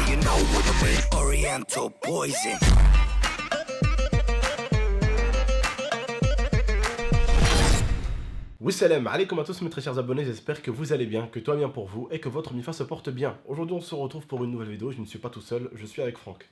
you know what I mean. Oriental poison. Salam alaikum à tous mes très chers abonnés, j'espère que vous allez bien, que tout va bien pour vous et que votre MIFA se porte bien. Aujourd'hui on se retrouve pour une nouvelle vidéo, je ne suis pas tout seul, je suis avec Franck.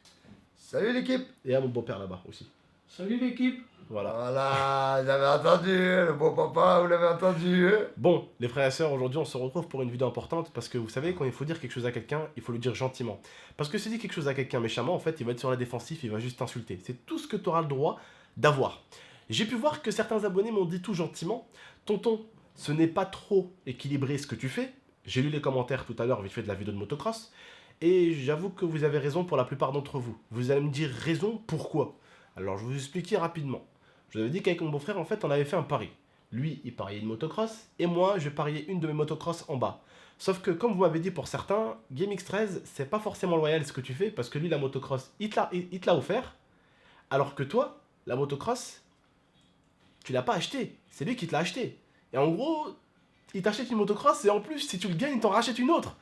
Salut l'équipe. Et à mon beau-père là-bas aussi. Salut l'équipe. Voilà, vous avez entendu, le beau papa, vous l'avez entendu. Bon, les frères et sœurs, aujourd'hui on se retrouve pour une vidéo importante parce que vous savez, quand il faut dire quelque chose à quelqu'un, il faut le dire gentiment. Parce que si tu dis quelque chose à quelqu'un méchamment, en fait, il va être sur la défensive, il va juste t'insulter. C'est tout ce que tu auras le droit d'avoir. J'ai pu voir que certains abonnés m'ont dit tout gentiment, tonton, ce n'est pas trop équilibré ce que tu fais. J'ai lu les commentaires tout à l'heure vite fait de la vidéo de motocross. Et j'avoue que vous avez raison pour la plupart d'entre vous. Vous allez me dire raison, pourquoi? Alors je vais vous expliquer rapidement. Je vous avais dit qu'avec mon beau-frère, en fait, on avait fait un pari. Lui, il pariait une motocross, et moi, je pariais une de mes motocross en bas. Sauf que, comme vous m'avez dit pour certains, GameX13, c'est pas forcément loyal ce que tu fais, parce que lui, la motocross, il te l'a offert, alors que toi, la motocross, tu l'as pas acheté. C'est lui qui te l'a acheté. Et en gros, il t'achète une motocross, et en plus, si tu le gagnes, il t'en rachète une autre.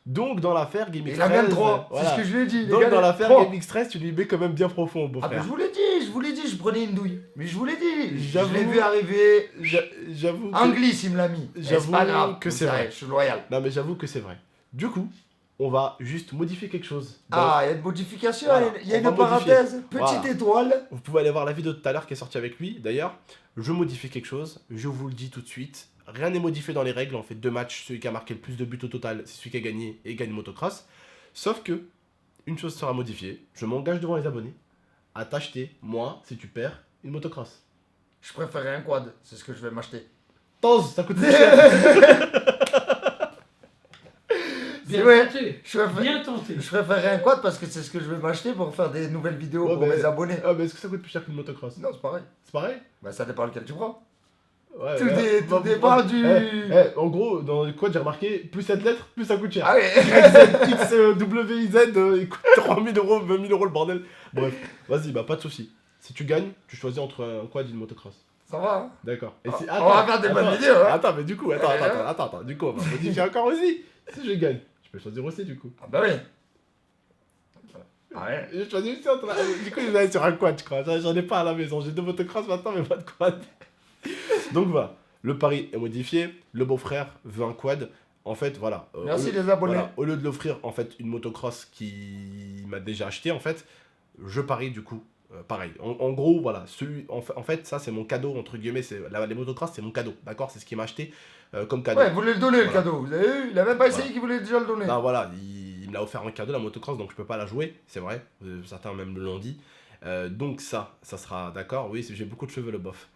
Donc, dans l'affaire GameX13... Il a même droit, voilà. c'est ce que je lui ai dit. Donc, dans l'affaire GameX13, tu lui mets quand même bien profond, Ah, beau-frère. mais je vous l'ai dit, je prenais une douille. Mais je vous l'ai dit, je J'avoue- l'ai vu arriver. J'avoue que... Anglis, il me l'a mis. J'avoue C'est pas grave, que vous c'est savez, vrai. Je suis loyal. Non, mais j'avoue que c'est vrai. Du coup, on va juste modifier quelque chose. Ah, il y a une modification, Voilà, il y a on va une parenthèse, petite Voilà. étoile. Vous pouvez aller voir la vidéo de tout à l'heure qui est sortie avec lui. D'ailleurs, je modifie quelque chose. Je vous le dis tout de suite. Rien n'est modifié dans les règles. On fait 2 matchs. Celui qui a marqué le plus de buts au total, c'est celui qui a gagné et gagne motocross. Sauf que, une chose sera modifiée. Je m'engage devant les abonnés à t'acheter, moi, si tu perds, une motocross. Je préférais un quad, c'est ce que je vais m'acheter. Tose, ça coûte plus cher. Bien Ouais. tenté. Je préfère- Bien tenté. Je préférerais un quad parce que c'est ce que je vais m'acheter pour faire des nouvelles vidéos Ouais, pour mais- mes abonnés. Ah, mais est-ce que ça coûte plus cher qu'une motocross? Non, c'est pareil. C'est pareil? Bah, ça dépend lequel tu prends. Ouais, Tout ouais. tout dépend du. En gros, dans le quad, j'ai remarqué, plus cette lettre, plus ça coûte cher. Ah oui. X, W, I, Z, il coûte 3000 euros, 20 000 euros le bordel. Bref, vas-y, bah pas de soucis. Si tu gagnes, tu choisis entre un quad et une motocross. Ça va, hein. D'accord. Et si... On va faire des bonnes vidéos, hein. Attends, mais du coup, attends. Du coup, on va modifier encore aussi. Si je gagne, je peux choisir aussi du coup. Ah bah oui. Ah ouais. Je choisis aussi entre... Du coup, je vais aller sur un quad, je crois. J'en ai pas à la maison. J'ai 2 motocross maintenant, mais pas de quad. Donc voilà, le pari est modifié. Le beau-frère veut un quad. En fait, voilà. Merci les abonnés. Voilà, au lieu de l'offrir en fait une motocross qui m'a déjà acheté, en fait, je parie du coup. Pareil. En gros, voilà. En fait, ça c'est mon cadeau entre guillemets. Les motocross, c'est mon cadeau. D'accord, c'est ce qu'il m'a acheté comme cadeau. Ouais, vous voulez le donner le Voilà. cadeau. Vous avez vu. Il a même pas essayé Voilà. qu'il voulait déjà le donner. Non, voilà, il me l'a offert en cadeau la motocross, donc je peux pas la jouer, c'est vrai. Certains même me l'ont dit. Donc ça sera d'accord. Oui, j'ai beaucoup de cheveux le bof.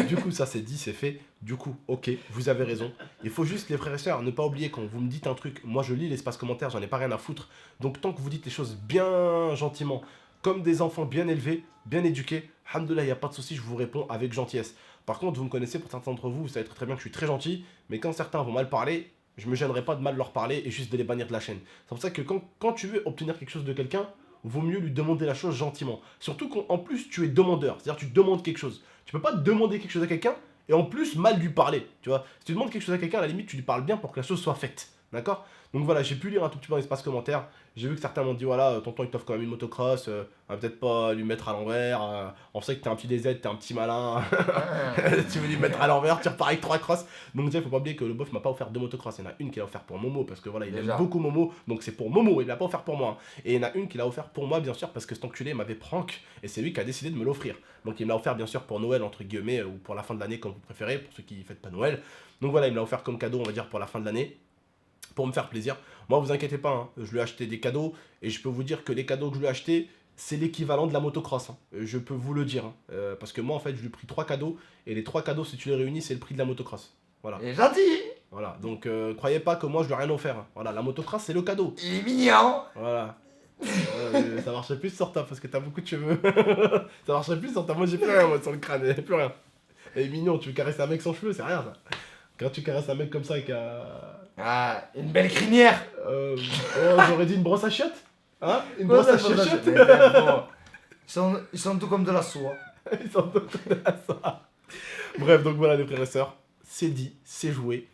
Du coup, ça c'est dit, c'est fait. Du coup, ok, vous avez raison. Il faut juste, les frères et sœurs, ne pas oublier quand vous me dites un truc. Moi, je lis l'espace commentaire, j'en ai pas rien à foutre. Donc, tant que vous dites les choses bien gentiment, comme des enfants bien élevés, bien éduqués, alhamdoulilah, il n'y a pas de souci, je vous réponds avec gentillesse. Par contre, vous me connaissez, pour certains d'entre vous, vous savez très bien que je suis très gentil, mais quand certains vont mal parler, je me gênerai pas de mal leur parler et juste de les bannir de la chaîne. C'est pour ça que quand tu veux obtenir quelque chose de quelqu'un, vaut mieux lui demander la chose gentiment. Surtout qu'en plus, tu es demandeur. C'est-à-dire tu demandes quelque chose. Tu peux pas demander quelque chose à quelqu'un et en plus mal lui parler. Tu vois, si tu demandes quelque chose à quelqu'un, à la limite, tu lui parles bien pour que la chose soit faite. D'accord? Donc voilà, j'ai pu lire un tout petit peu dans l'espace commentaire. J'ai vu que certains m'ont dit voilà, tonton il t'offre quand même une motocross, on va peut-être pas lui mettre à l'envers. On sait que t'es un petit DZ, t'es un petit malin. Tu veux lui mettre à l'envers, tu repars avec 3 crosses. Donc déjà, il faut pas oublier que le bof m'a pas offert 2 motocross. Il y en a une qu'il a offert pour Momo parce que voilà, il Déjà. aime beaucoup Momo. Donc c'est pour Momo, il l'a pas offert pour moi. Et il y en a une qu'il a offert pour moi, bien sûr, parce que cet enculé m'avait prank et c'est lui qui a décidé de me l'offrir. Donc il me l'a offert, bien sûr, pour Noël, entre guillemets, ou pour la fin de l'année, comme vous préférez, pour ceux qui fêtent pas Noël. Donc voilà, il me l'a offert comme cadeau, on va dire, pour la fin de l'année, pour me faire plaisir. Moi, vous inquiétez pas, hein, je lui ai acheté des cadeaux et je peux vous dire que les cadeaux que je lui ai achetés, c'est l'équivalent de la motocross. Hein. Je peux vous le dire. Hein. Parce que moi, en fait, je lui ai pris 3 cadeaux et les 3 cadeaux, si tu les réunis, c'est le prix de la motocross. Voilà. Il est gentil. Voilà. Donc, croyez pas que moi, je lui ai rien offert. Hein. Voilà, la motocross, c'est le cadeau. Il est mignon. Voilà. Ça marcherait plus sur toi parce que t'as beaucoup de cheveux. Ça marcherait plus sur toi. Moi, j'ai plus rien, moi, sur le crâne. J'ai plus rien. Et mignon, tu veux caresser un mec sans cheveux, c'est rien, ça. Quand tu caresses un mec comme ça avec un. Ah, une belle crinière. Oh, j'aurais dit une brosse à chiottes. Hein? Une brosse à chiottes. Mais bon, ils sont tout comme de la soie. Ils sont tous de la soie. Bref, donc voilà les frères et sœurs. C'est dit, c'est joué.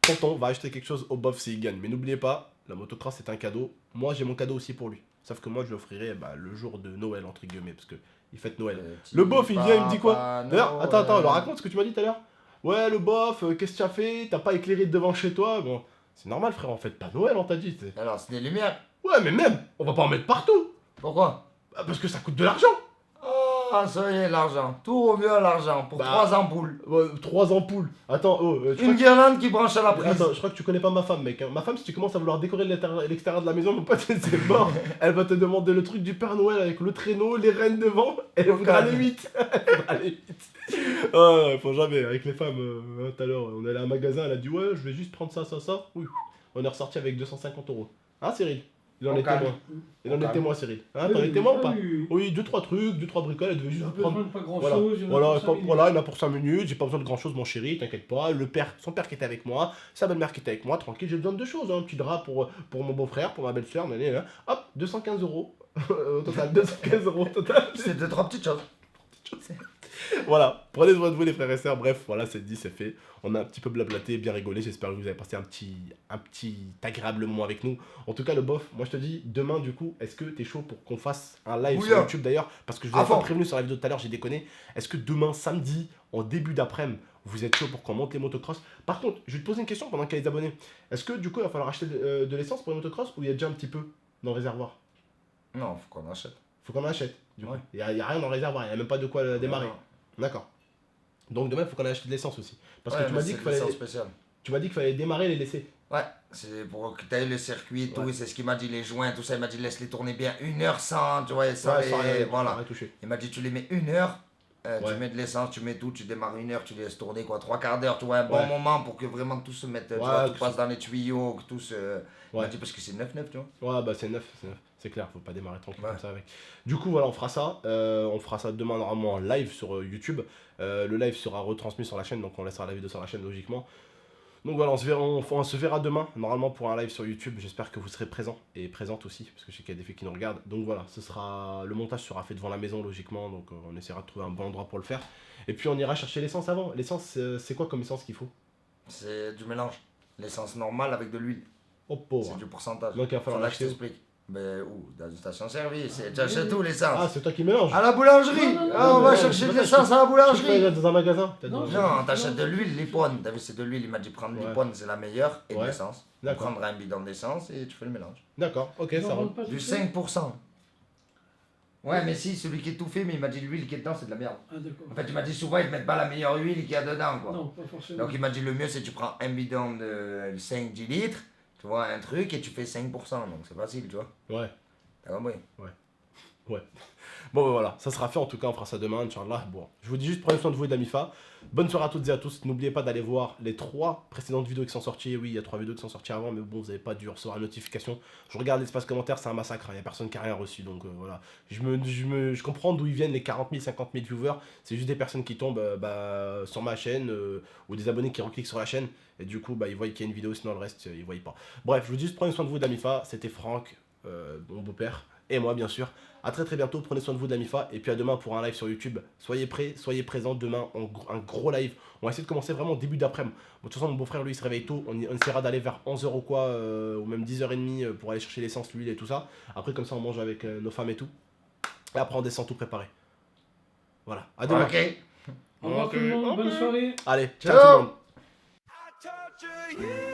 Tonton va acheter quelque chose au bof s'il gagne. Mais n'oubliez pas, la motocross c'est un cadeau. moi j'ai mon cadeau aussi pour lui. Sauf que moi je l'offrirai le jour de Noël, entre guillemets, parce que il fête Noël. Le bof, il vient, il me dit quoi? D'ailleurs, attends, alors raconte ce que tu m'as dit tout à l'heure. Ouais, le bof, qu'est-ce que tu as fait? T'as pas éclairé devant chez toi? Bon, c'est normal, frère, en fait, pas Noël, on t'a dit. Alors, c'est des lumières. Ouais, mais même, on va pas en mettre partout. Pourquoi? Bah, parce que ça coûte de l'argent. Ah, ça y est, l'argent. Tout revient à l'argent pour 3 ampoules. 3 ampoules. Attends, Une guirlande qui branche à la prise. Attends, je crois que tu connais pas ma femme, mec. Hein. Ma femme, si tu commences à vouloir décorer l'extérieur de la maison, mon pote, c'est mort. Elle va te demander le truc du Père Noël avec le traîneau, les rennes devant. Elle voudra les 8. Elle voudra les 8. Ah, faut jamais. Avec les femmes, tout à l'heure, on est allé à un magasin, elle a dit ouais, je vais juste prendre ça. Oui. On est ressorti avec 250 €. Hein, Cyril? Il en est témoin. Il en est témoin, Cyril. Hein, t'en es témoin ou pas? Oui, 2-3 trucs, 2-3 bricoles, elle devait juste prendre. Pas grand Voilà, chose, voilà, il y en a pour 5 minutes, j'ai pas besoin de grand chose, mon chéri, t'inquiète pas. Son père qui était avec moi, sa belle-mère qui était avec moi, tranquille, j'ai besoin de 2 choses, hein, un petit drap pour mon beau-frère, pour ma belle-sœur, hop, 215 € au total, 215 € au total. C'est 2-3 petites choses. Voilà, prenez soin de vous les frères et sœurs, bref, voilà, c'est dit, c'est fait. On a un petit peu blablaté, bien rigolé, j'espère que vous avez passé un petit agréable moment avec nous. En tout cas, le bof, moi je te dis, demain du coup, est-ce que t'es chaud pour qu'on fasse un live sur YouTube d'ailleurs? Parce que je vous avais pas prévenu sur la vidéo de tout à l'heure, j'ai déconné. Est-ce que demain, samedi, en début d'après-midi, vous êtes chaud pour qu'on monte les motocross? Par contre, je vais te poser une question pendant qu'il y a les abonnés. Est-ce que du coup, il va falloir acheter de l'essence pour les motocross ou il y a déjà un petit peu dans le réservoir? Non, faut qu'on achète. Faut qu'on en achète, du coup. Ouais. Il y a rien dans le réservoir, il n'y a même pas de quoi démarrer. Non. D'accord. Donc demain, il faut qu'on achète de l'essence aussi. Parce Ouais, que tu mais m'as dit c'est qu'il de fallait... l'essence spéciale. Tu m'as dit qu'il fallait démarrer et les laisser. Ouais, c'est pour que tu ailles le circuit et tout, Ouais. et c'est ce qu'il m'a dit, les joints, tout ça, il m'a dit laisse les tourner bien 1 heure sans, tu vois, sans Ouais, les- sans rien, voilà. sans rien toucher. Il m'a dit tu les mets 1 heure, Ouais. tu mets de l'essence, tu mets tout, tu démarres 1 heure, tu les laisses tourner quoi, 3/4 d'heure, tu vois, un bon Ouais. moment pour que vraiment tout se mette, tu Ouais, vois, tout que passe dans les tuyaux, que tout se... Il m'a Ouais. dit parce que c'est 9-9, tu vois. Ouais, bah c'est neuf, c'est clair, faut pas démarrer tranquille Ouais. comme ça avec. Du coup, voilà, on fera ça demain normalement en live sur YouTube. Le live sera retransmis sur la chaîne, donc on laissera la vidéo sur la chaîne logiquement. Donc voilà, on se verra demain, normalement pour un live sur YouTube. J'espère que vous serez présents et présentes aussi, parce que je sais qu'il y a des filles qui nous regardent. Donc voilà, le montage sera fait devant la maison logiquement, donc on essaiera de trouver un bon endroit pour le faire. Et puis on ira chercher l'essence avant. L'essence, c'est quoi comme essence qu'il faut? C'est du mélange. L'essence normale avec de l'huile, Oh pauvre. c'est du pourcentage. Donc il va falloir Faudra que je l'acheter où? t'explique. Ben où? Dans une station-service, tu achètes tout l'essence. Ah, c'est toi qui mélanges. À la boulangerie. Non, non, Ah, on non, va non, chercher c'est de pas ça, l'essence à la Tu boulangerie. vas dans un magasin. Non, Non, t'achètes de l'huile, Lipone. T'as vu, c'est de l'huile. Il m'a dit prendre Ouais. Lipone, c'est la meilleure. Et de Ouais. l'essence. Tu D'accord. prendras un bidon d'essence et tu fais le mélange. D'accord, ok, ça roule. Du 5%. Ouais, mais si, celui qui est tout fait, mais il m'a dit l'huile qui est dedans, c'est de la merde. Ah, d'accord. En fait, il m'a dit souvent, ils te mettent pas la meilleure huile qu'il y a dedans, quoi. Non, pas forcément. Donc, il m'a dit le mieux, c'est que tu prends un bidon de 5-10 litres, tu vois, un truc, et tu fais 5%. Donc, c'est facile, tu vois. Ouais. T'as compris? Bon, bah, voilà, ça sera fait en tout cas, on fera ça demain, Inch'Allah. Bon, je vous dis juste, prenez soin de vous et d'Amifa. Bonne soirée à toutes et à tous. N'oubliez pas d'aller voir les 3 précédentes vidéos qui sont sorties. Oui, il y a 3 vidéos qui sont sorties avant, mais bon, vous n'avez pas dû recevoir la notification. Je regarde l'espace commentaire, c'est un massacre. Il n'y a personne qui a rien reçu, donc voilà. Je comprends d'où ils viennent les 40 000, 50 000 viewers. C'est juste des personnes qui tombent sur ma chaîne ou des abonnés qui recliquent sur la chaîne. Et du coup, ils voient qu'il y a une vidéo, sinon le reste, ils ne voient pas. Bref, je vous dis juste, prenez soin de vous et d'Amifa. C'était Franck, mon beau-père, et moi, bien sûr. A très bientôt, prenez soin de vous d'Amifa, et puis à demain pour un live sur YouTube. Soyez prêts, soyez présents demain, un gros live. On va essayer de commencer vraiment début d'après-midi. Bon, de toute façon, mon beau-frère, lui, il se réveille tôt. On essaiera d'aller vers 11h ou quoi, ou même 10h30 pour aller chercher l'essence, l'huile et tout ça. Après, comme ça, on mange avec nos femmes et tout. Et après, on descend tout préparé. Voilà, à demain. Ok. Au revoir tout le monde, bonne soirée. Allez, Ciao. ciao tout le monde. I torture you.